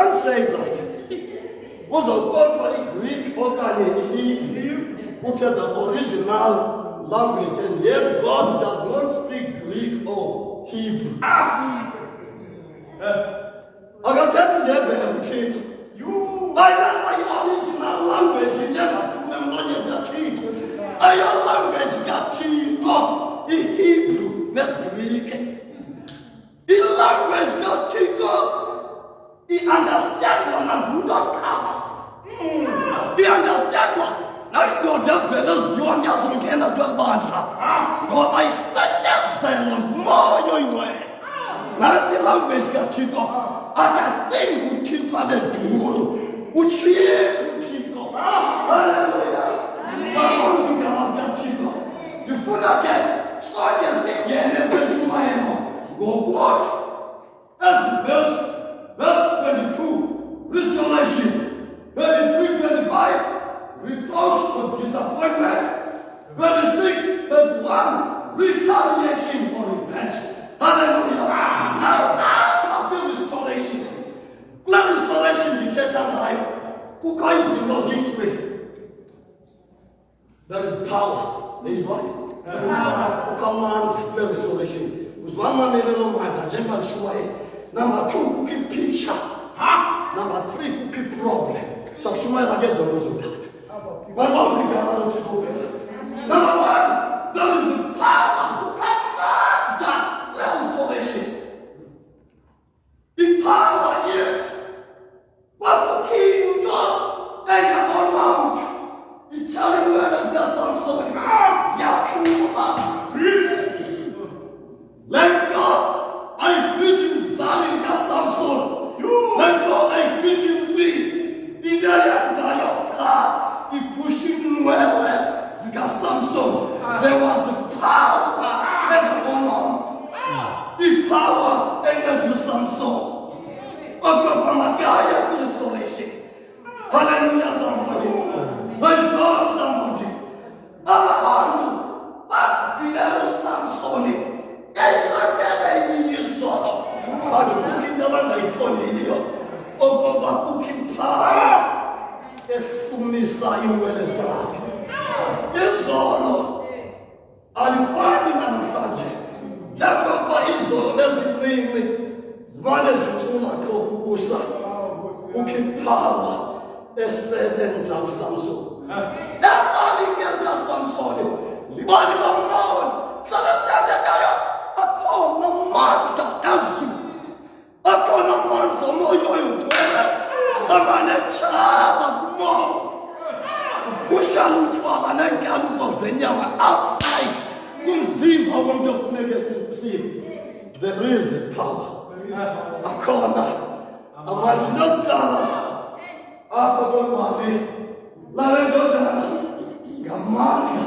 can't say that. Was a word Greek or Hebrew, which is the original language, and yet God does not speak Greek or Hebrew. I can tell you that you I know my original language, you never remember that teach. I your language got teach in Hebrew, that's Greek. In language got teach, he understands one and not cover. He understands one. Now you go just fellows, you and just some kind of good banter. God, I suggest them more your way. Now the language got teach. I can think with teach on the door, which he would teach. Hallelujah. Amen. You fool again. Start just again and when you might go what? That's verse 22. Restoration. 23-25. Reproach of disappointment. 26-31. Retaliation or revenge. Hallelujah. Now after the restoration. Let restoration dictate our life. Who guys the Lord's victory? There is power. There is what? Command the restoration. Because one man made a long mind, General Shuai. Number 2, who keep picture. Number 3, who keep problem. So Shuai against the result. Number 1, there is the power to command that restoration. The power is what the king God and the mount. The challenge where does got some sort of let go, I beat him Zion got some sort. Let go, I beat him in the Zion car. He pushed him well, he got some sort. There was a power and the mount. The power and the some sort. Hallelujah, somebody. Praise God, somebody. But the other Samson, I looked at it, you saw. But you can never make one you. Oh, God, who can power? If you miss out, you will decide. Yes, all. I'm finding an advantage. That God is all that's with mothers and children who can power. Excellence of Samson. Everybody can do Samson. Libani don't know. So the Tadakaya, I call no Martha Esu. I call no Martha Moyo. I'm on a child of more. Push out to all and I can't go Zenyama outside. Kumzim, I want to make see. There is a power. I call now. I'm not gonna. After Mali, Lavendona, Gamania,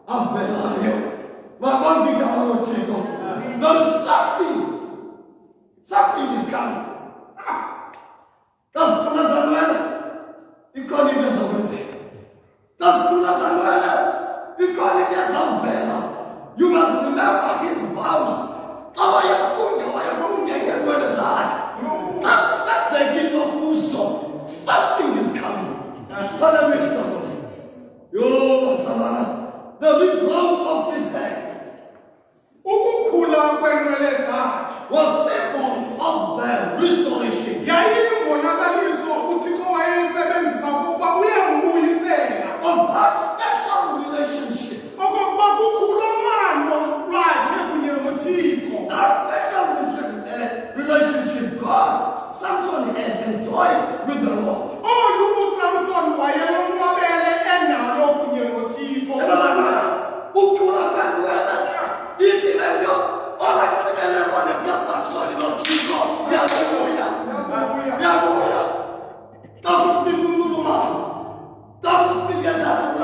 Avelayo, Mabambi Gamotiko. There's something is coming. That's Pulazanuela. You call it as a wedding. That's Pulazanuela. You call it as a vela. You must remember his vows. Something is coming. Hallelujah, somebody. Yo, Salana. The regrowth of his head was symbol of the restoration. Of that special relationship. That special relationship God, Samson had enjoyed with the Lord.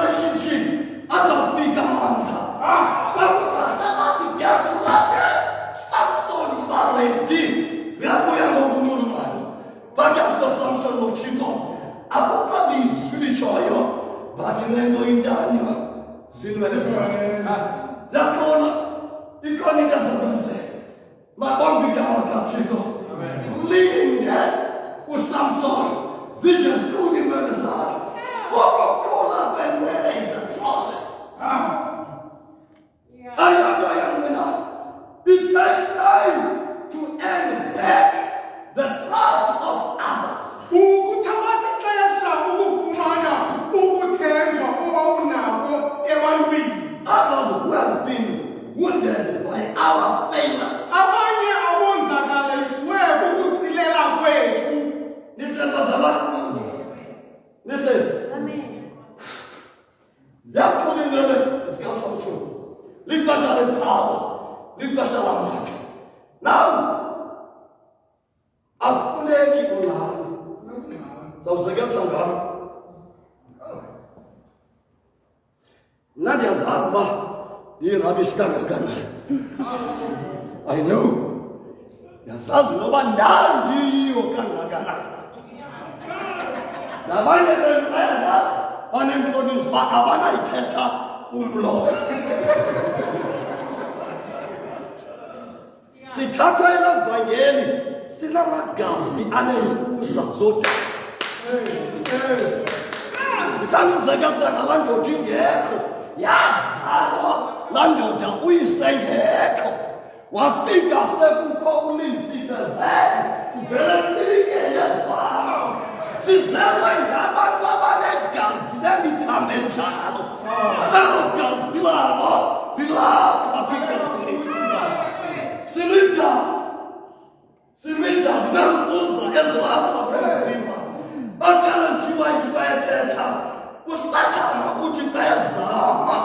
Relationship as a figure uSamson zijezikhulu imele zakhe. Ukukhula kwemele is a process. It takes time to earn back the trust of others. Ukuthabatha ixesha ukufumana ukuthenjwa owawunako ebantwini. Others who have been wounded by our failures. Abanye abonzakaliswe kukusilela kwethu. Amen. Yaphulingele sikaSamson. Lixesha lepower, lixesha lamandla. Now, afuneki ungxami. Zawusekesa ngami. Mna ndiyazazi uba yi-rubbish kangakanani. I know. Ndiyazazi noba ndandiyiyo kangakanani. Nabanye benu bayazazi banentlonipho uba abanayithetha kumlomo. Sithathwa elevangeli sinamagazi aneenkuza zodwa. Ndithandizekisa ngalaa ndoda ingekho, yazalwa laa ndoda uyisengekho. Wafika sekukho ulinsibezele, uvele mlikele ezifana. Sizelwe ngabantu abanegazi lemithambo enjalo. Elo gazi labo lilapha kwigazi lethu. Silinda nemfuza ezilapha kwemzimba. Bathi alanjiwa into ayethetha. USathana uthi xa ezama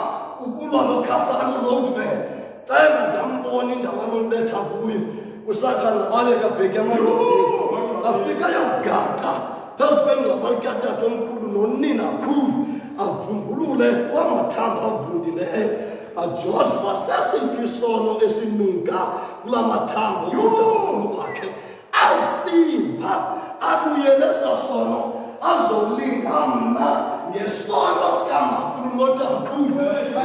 ukulwa noKapani Roadman, xa engadambona indawo anombetha kuyo, uSathana baleka abheke emadodeni. Afika yogaqa phezu kwengcwaba likatata omkhulu noninakhulu, avumbulule kwamathambo avundileyo, ajozwa sesiphi isono esinunka kula mathambo yotamkhulu wakhe. Awusiva abuyele esasono azolinga mna ngesono sikamakhulu notamkhulu,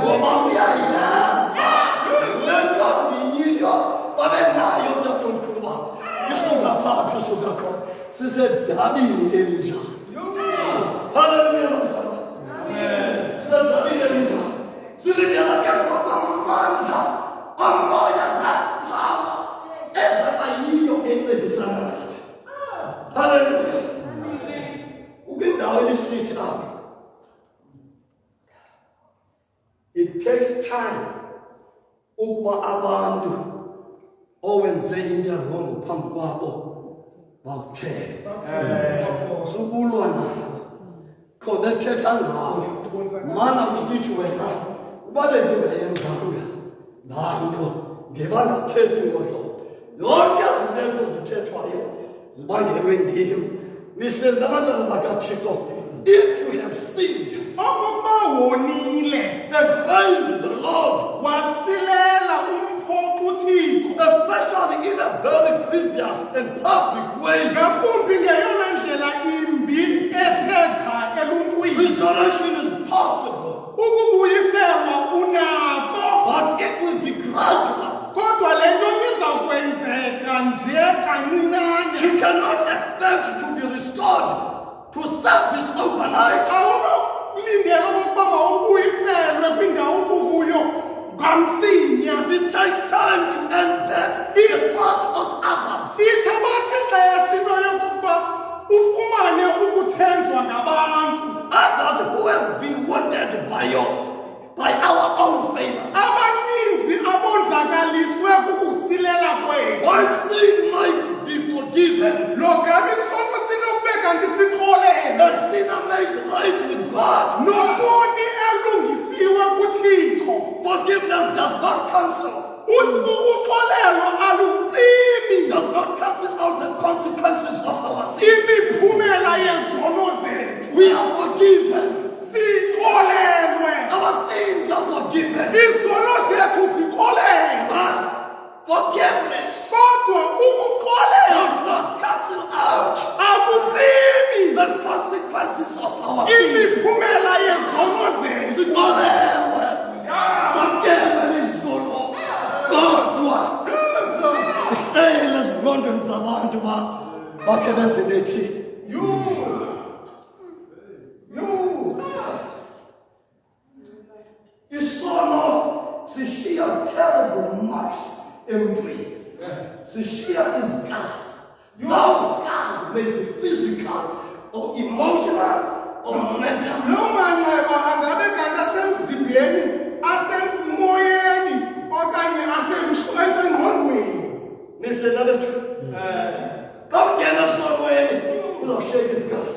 ngoba uyayazi le nto ndiyiyo babenayo tatomkhulu babo. Isuka phaa isuka khona sisedabini elinjalo. Haleluya bazalwane. Sisedabini elinjalo. Silindela ke ngokwamandla omoya kaPawa ezaba yiyo encedisana nathi. Haleluya. Ukwindawo elisithi apha, it takes time ukuba abantu owenze into wrong phambi kwabo bakuthele. Sukulwa nabo qho bethetha ngawe, mana usithi wena uba bendingayenzanga laa nto ngebangathethi ngohlobo. Yonke izintetho zithethwayo zibangelwe ndim. Nihleli ngabantwana bakaThixo, if you have sinned, Okokuba wonile, then find the Lord, wasilela umphoqo uThixo, especially in a very grievous and public way. ngakumbi ngeyona ndlela imbi esithetha eluntwini. Restoration is possible, Ukubuyiselwa unako, but it will be gradual. kodwa le nto iza kwenzeka nje kancinane. You cannot expect to be restored to service overnight. Awunokulindela okokuba mawubuyiselwe kwindawo ubukuyo ngamsinya. It takes time to earn back the trust of others. Ithabatha ixesha into yokokuba ufumane ukuthenjwa ngabantu. Others who have been wounded by our own failures. Abaninzi abonzakaliswe kukusilela kwethu. One sin might be forgiven, Logabi isono sinokube kanti sikrolele. and sinner made right with God. Noboni elungisiwe kuThixo. Forgiveness does not cancel, Uxolelo alucimi does not cancel out the consequences of our sin. imiphumela yezono zethu. We are forgiven. Sikrolelwe. Our sins are forgiven. Izono zethu zikrolelwe. But forgiveness Kodwa ukukrolelwa does not cancel out akucimi the consequences of our sin. imiphumela yezono zethu. Sikolewe, samkele izolo, kodwa ihleli ezingqondweni zabantu ba bakhe benze bethi isono sishiya terrible marks emntwini. Sishiya scars. Those scars may be physical or emotional or mental. Lo manxeba angabe kanti asemzimbeni, asemoyeni okanye asengqondweni. Nihle nabethu. Kamngena sonweni uzoshake isicars.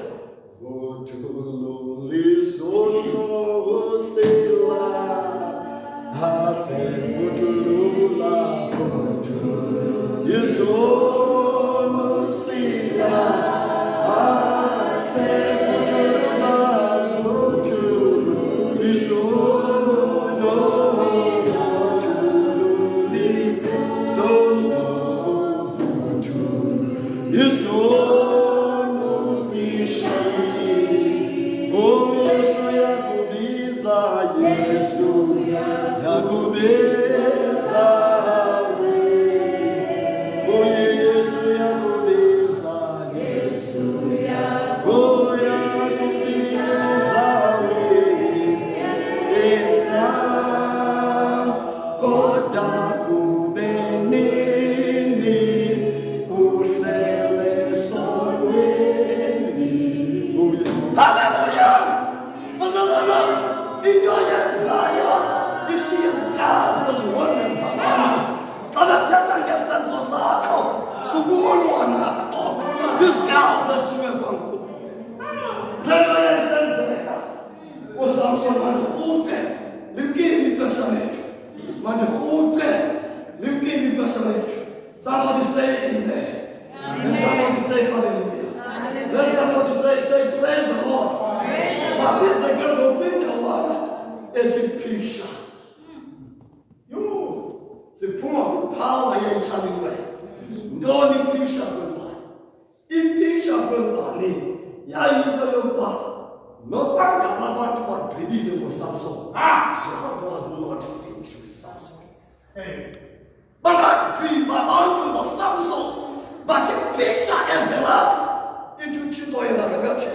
Somebody say amen. And somebody say hallelujah. Let somebody say praise the Lord. But since they can open the water, it's a picture. The power you're coming away. No picture goodbye. In picture goodbye, Yayiba, no banga about what greedy was Samson. God was not finished with Samson. But not be my uncle was Samson. But the picture and the love into Chito and Agagate.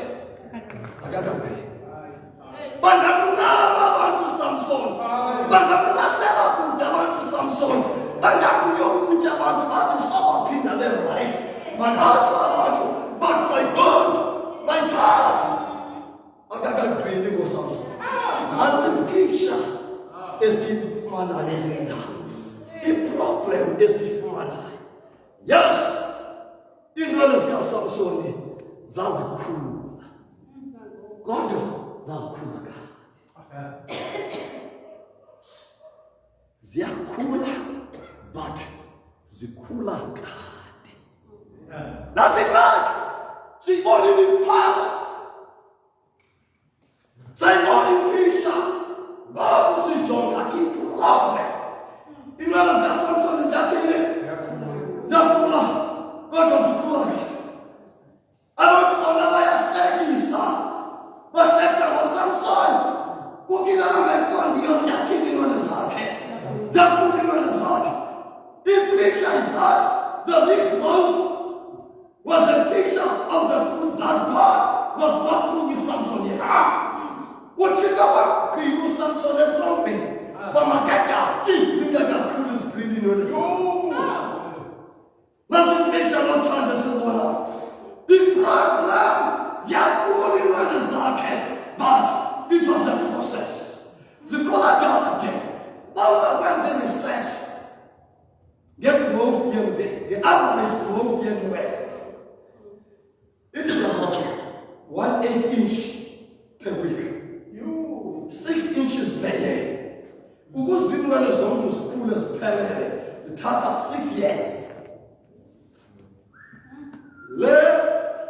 But I'm not about to Samson. But I'm not about to Samson. But I'm not about to stop up in the left right. But also about to. But my God. Agagate was Samson. And the picture is in Manayenda. The problem is if Manay. Yes. You know this guy Samson. That's cool. God, that's cool. They are cooler, but the cooler God. Nothing like. She only the power. Say only picture. God is Jonah in problem. You know this guy Samson is that in it? They are cooler. God was a cooler God. I want to know why I thank you, sir. But next time was Samson. Cooking on my gun, because they are kicking on his heart. They are cooking on his heart. The picture is that the big cloud was a picture of the truth that God was not through with Samson yet. What you know, can you Samson and from me? But my God, he think I got cool is breathing on his heart. Nothing picture, not trying to say one out. The problem, they are cooling on his heart, but it was a process. The color God did. All when they research, get growth young day, the average growth young way. It is about 1/8 inch per week. 6 inches per year. Because we were as long as school as parallel, the Tata 6 years. Le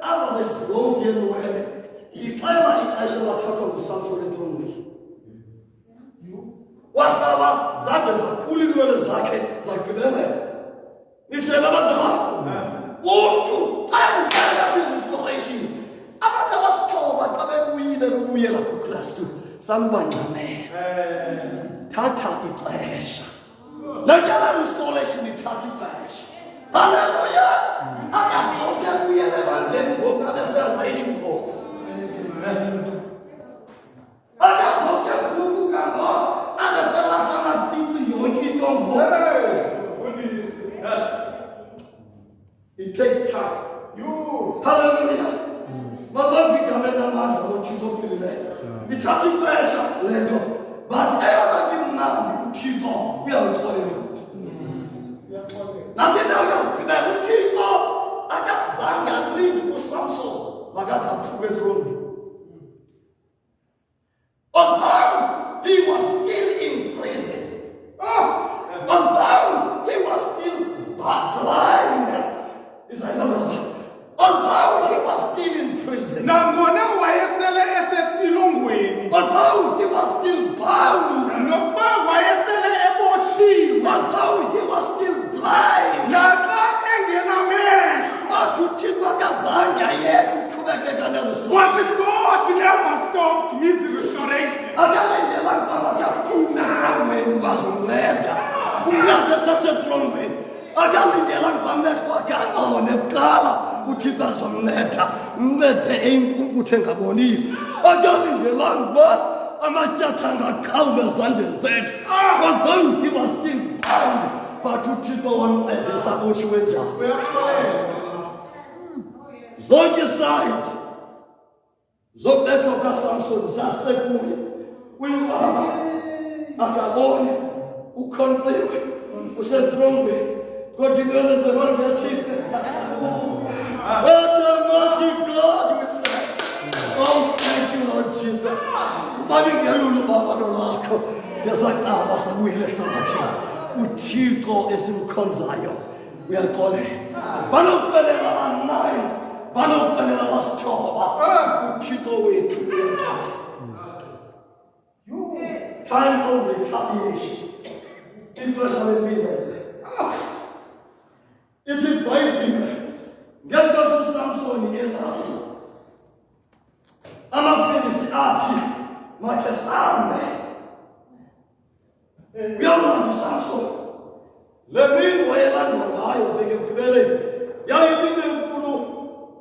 average growth young way. If I shall not talk on the Samson and from me. Wahaba zakhe zakhulilwe zakhe zakubele nitlela bazama wonke ayengena restoration abantu abasithoba xa bebuyela kuKristu sambangqamela thatha ixesha nanyana restoration ithatha ixesha haleluya akazonke buyele It takes time. Hallelujah. Mama become a man who choose open there. We touch it pressure, Lendo. But I am not Chico. We are calling him. Nothing now, you can Chico. I just sang and read with Samson. Magata bedroom. Although he was still in prison. Although he was still blind. Although he was still in prison. Although he was still bound. Although he was still blind. But God never stopped his restoration. Although he was still bound, but uThixo wamnceda sabuthi wenjani. Zonke size zokubethwa kaSamson zasekuye uyibaba akaboni ukhonqiwe usedrongweni kodwa into zezathile. What a mighty God we serve. Oh, thank you, Lord Jesus. Balingelulu baba lolakho yasaqala sabuyele ngathi uThixo esimkhonzayo uyaxolela. Banokucelela banayo, banokucelela basithoba uThixo wethu uyaxolela. Time of retaliation. Interest in me. Ithi iBhayibhile ngento uSamson elapha amaFilisti athi makhe sambe uyabona uSamson le mini wayelandwa ngayo bheke ekugqibeleni yayimini enkulu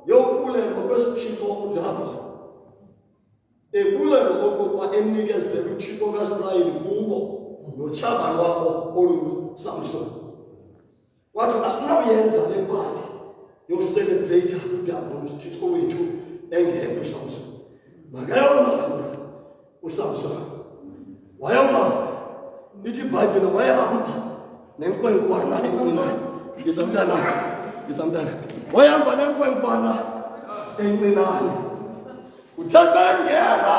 yokululeko kwesithixo uJakobe ekululeko kokuba emnikezele uThixo kaIsrayeli kubo noThaba lwabo oluSamson. Wathi asinawuyenza le party yokucelebrate udaba uThixo wethu engekho uSamson. Makayona uSamson wayona ithi iBhayibhile wayehamba nenkwenkwana encane ngizamntana wayehamba nenkwenkwana encinane uthakangena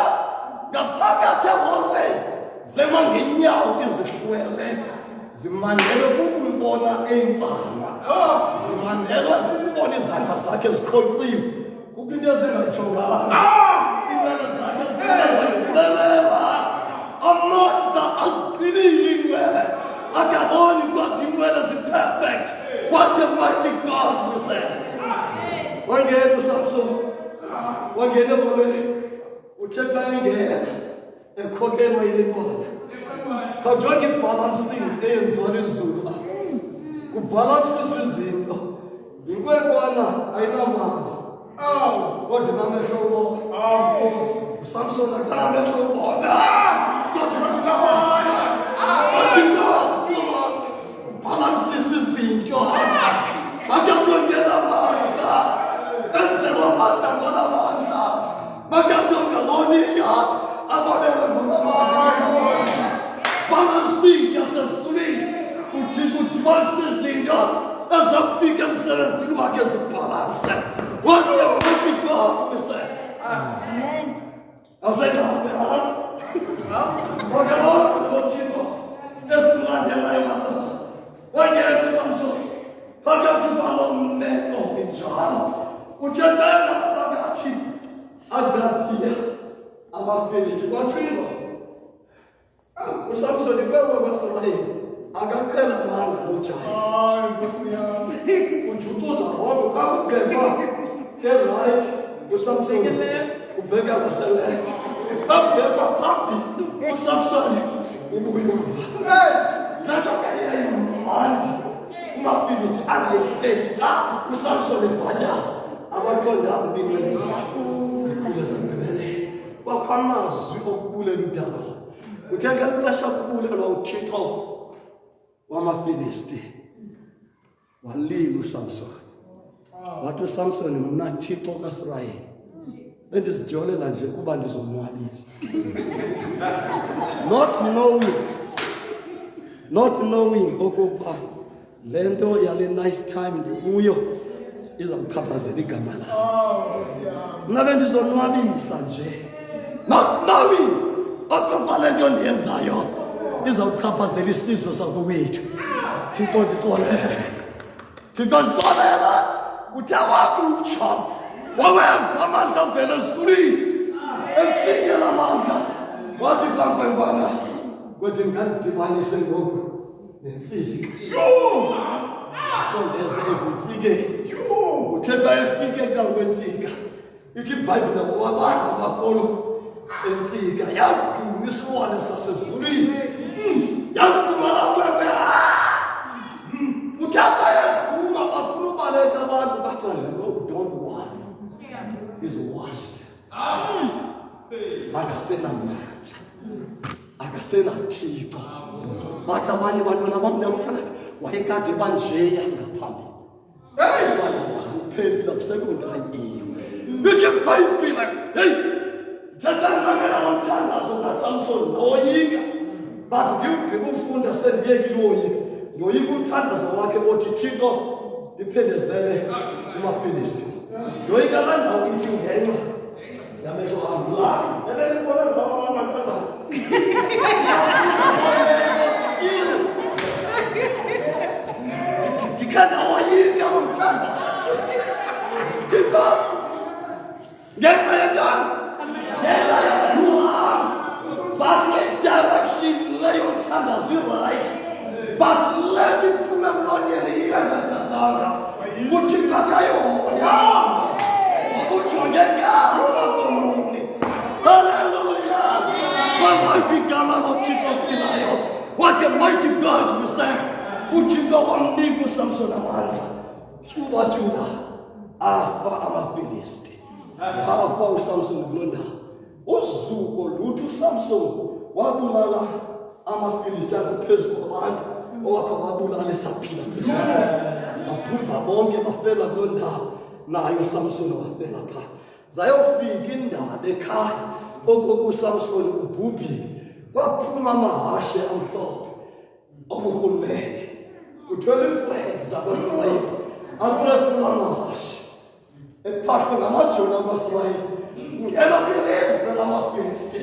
ngaphakathi eholweni zema ngenyawo izihlwele zimandele kukumbona eyimfana zimandele kukubona izandla zakhe zikhonqiwe kukunto ezingayithonganga iinwele zakhe ziqelelela amandla aziqinile iinwele akaboni kodwa iinwele zi-perfect. What a mighty God we serve. Wangena uSamson wangena eholweni uthe xa engena ekhokhelwa yilekwana kajonge ibhalansing eyenziwa lizulu apha kubhalansiswa izinto inkwenkwana ayinamama kodwa inamehlo ubona uSamson akanamehlo ubona ubhalansisa izinto makajongela amandla enzelwa amandla ngonamandla makajonge aboniya abonele ngonamandla balancing yasesulwini uthixo udibanise izinto ezakufika emsebenzini wakhe zibhalanse. What a mighty God we serve. Amen. Awusenabe wakabona uThixo esilandelayo masana wangena uSamson phakathi kwalo meko injalo uthethenga phakathi adathiya amaFilisti kwathini uSamson ibekwe kwaSelayini akaqhela manga nojayi. Hayi Nkosi yami. Ujutuza wonke kakubhekwa right uSamson ubheka ngaseleft abheka phambili uSamson ubuyova. Lanto kayayimandi umaFilisti angayihleki uSamson ebhajaza abaqonda ubinwele zikhule zagqibele bakwamazwi okubulela udaba. Uthenga lixesha kubulelwa uThixo wamaFilisti walila uSamson wathi uSamson mna Thixo kaSirayeli bendizijolela nje kuba ndizonwabisa. not knowing okokuba le nto yale nice time ndikuyo izawuchaphazela igama lakho. Mna bendizonwabisa nje, not knowing okokuba le nto ndiyenzayo izawuchaphazela isizwe sakowethu. Thixo ndixolela uthe wakutsho wawemba amandla uvele ezulwini emfikela amandla wathi kankwenkwana kwethi ngandidibanise ngoku nentsika sondeze ezintsikeni. Uthetha efike kankwentsika ithi iBhayibhile wabanga amakolo entsika yaduma isibone sasezulwini yaduma lapha uthaba yaduma bafuna ubaleka abantu bathi no, don't worry, he's washed. Akasenamandla, akasenathixo. Bathi abanye abantwana bamnyamana wayekade banjeya ngaphambili. Uphelile akusekundanga iyo. Ithi iBhayibhile, thetha ngomthandazo kaSamson noyika. Bathi ngiwugqiba ukufunda sendiyekile uyoyika. Yoyika umthandazo wakhe othi Thixo ndiphendezele kumaFilisti. Yoyika kandawo ithi ungenxa yamehlo am la. Ebelibona ngawo abantwana. Ndikhanda woyika umthandazo. Thixo ngenxa yentoni? Ngenxa yamehlo. But direction leyo mthandazo right. But let it come emlonyeni iyengatatanga uthi ngakayoya ujonge ngakomuni. Hallelujah. Igama loThixo ophilayo. What a mighty God we serve. Uthixo wamnika uSamson amandla tyuba afa amaFilisti. Afa uSamson kuloo ndawo. Uzuko lutho uSamson wabulala amaFilisti aphezulu kwabantu owakha wabulala esaphila. Baphupha bonke bafela kuloo ndawo, naye uSamson wafela phaa. Zayofika indaba ekhaya okokuba uSamson ubhubhile. Kwaphuma amahashe amhlophe oburhulumente. Kuthwele iflag zabaSirayeli aphula amahashe ephahlwe ngamajoni amaSirayeli. Ngelo kwilizwe lamaFilisti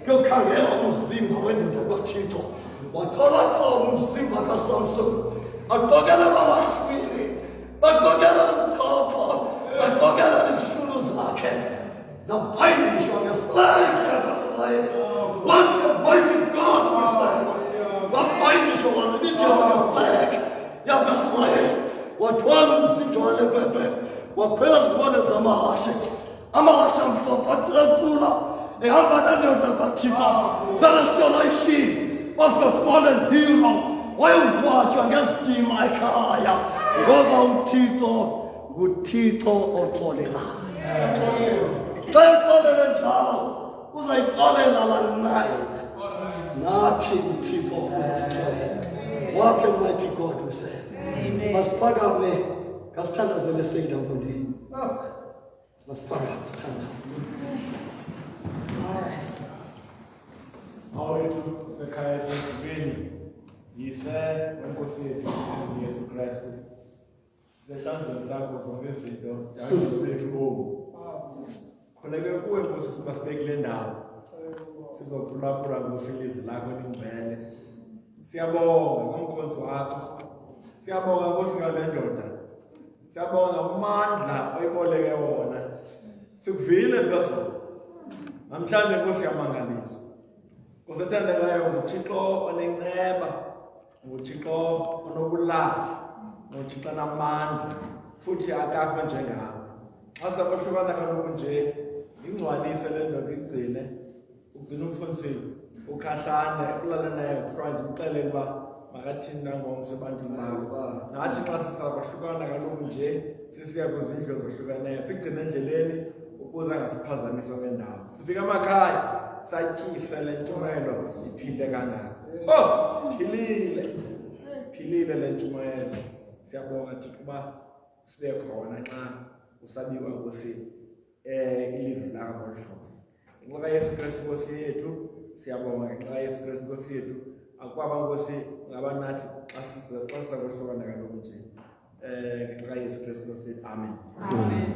kuyokhangela umzimba wendoda kaThixo. Wathola umzimba kaSamson aqokelela amahlwili, aqokelela umkhapha, aqokelela izihlunu zakhe zabhayinishwa ngeflag yakaSirayeli. What a mighty God we serve. Wabhayinishwa wazibithelwa ngeflag yakaSirayeli. Wathwala umzinjo walepepe waphela zibone zamahashe. Amahashe amhlophe atrapula ehamba nendoda kaThixo. That restoration of the fallen hero wayengcwatywa ngesidima ekhaya ngoba uThixo oxolelayo. Xa exolele njalo uzayixolela la-9 nathi uThixo uzasixolela. What a mighty God we serve. Masiphakame ngasithandazele Seyida Nkundeni. Masiphakame sithandaze. Awethu sekhaya sezibeni yise wenkosi yethu uYesu Kristu. Sihlanzeni sakho zonke izinto yakho lethu obu. Khuleke kuwe Nkosi sibasibeke le ndawo. Sizophulaphula ngosilizi lakho elingcwele. Siyabonga ngomkhonto wakho. Siyabonga Nkosi ngale ndoda. Siyabonga amandla oyiboleke wona. Sikuvile phezulu. Namhlanje Nkosi yamangalisa. Kusathandekayo uThixo onenceba, uThixo onobulali, uThixo namandla, futhi akakho njengawe. Xa sabohlukana kaloku nje, ingcwalise le ndoda igcine, ugcine umfundisi ukhahlane, ukulala naye kuhlanje umxelele uba makathini nangomso ebantwini bakho. Nathi xa sisabohlukana kaloku nje, sisiya kwizindlu ezohlukeneyo, sigcine endleleni ukuze angasiphazamiswa ngendawo. Sifika emakhaya satyise le ntshumayelo iphinde kangaka. Philile le ntshumayelo. Siyabonga Thixo uba sibe khona nxa kusabiwa Nkosi ilizwi lakho ngomhlozi. Ngenxa kaYesu Kristu Nkosi yethu siyabonga, ngenxa kaYesu Kristu Nkosi yethu akwaba Nkosi ngabanathi xa sisakuhlobana kaloku nje. Ngenxa kaYesu Kristu Nkosi yethu, amen. Amen.